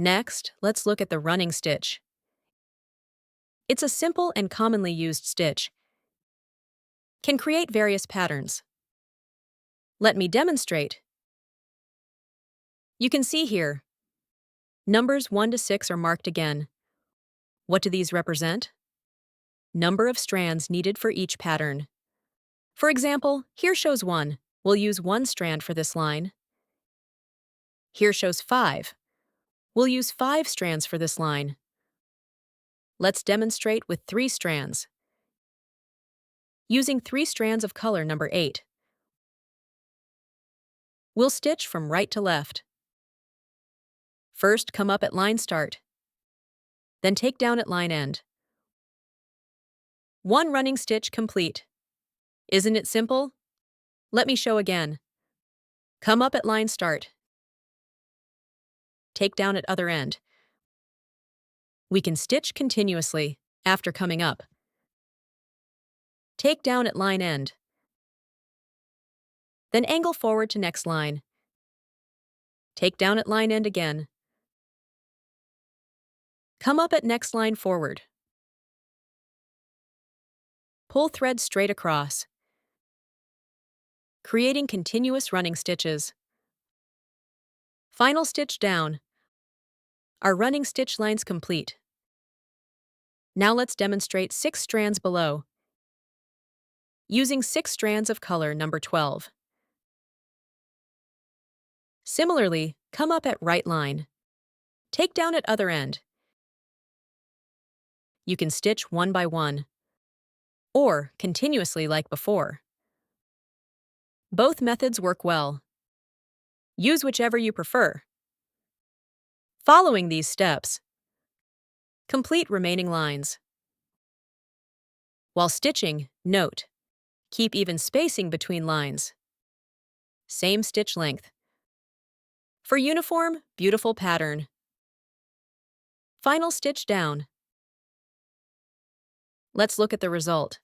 Next, let's look at the running stitch. It's a simple and commonly used stitch. Can create various patterns. Let me demonstrate. You can see here, numbers 1 to 6 are marked again. What do these represent? Number of strands needed for each pattern. For example, here shows 1. We'll use 1 strand for this line. Here shows 5. We'll use 5 strands for this line. Let's demonstrate with 3 strands. Using 3 strands of color number 8. We'll stitch from right to left. First, come up at line start. Then take down at line end. 1 running stitch complete. Isn't it simple? Let me show again. Come up at line start. Take down at other end. We can stitch continuously after coming up. Take down at line end. Then angle forward to next line. Take down at line end again. Come up at next line forward. Pull thread straight across, creating continuous running stitches. Final stitch down. Our running stitch line's complete. Now let's demonstrate 6 strands below, using 6 strands of color number 12. Similarly, come up at right line. Take down at other end. You can stitch one by one, or continuously like before. Both methods work well. Use whichever you prefer. Following these steps, complete remaining lines. While stitching, note, keep even spacing between lines. Same stitch length. For uniform, beautiful pattern. Final stitch down. Let's look at the result.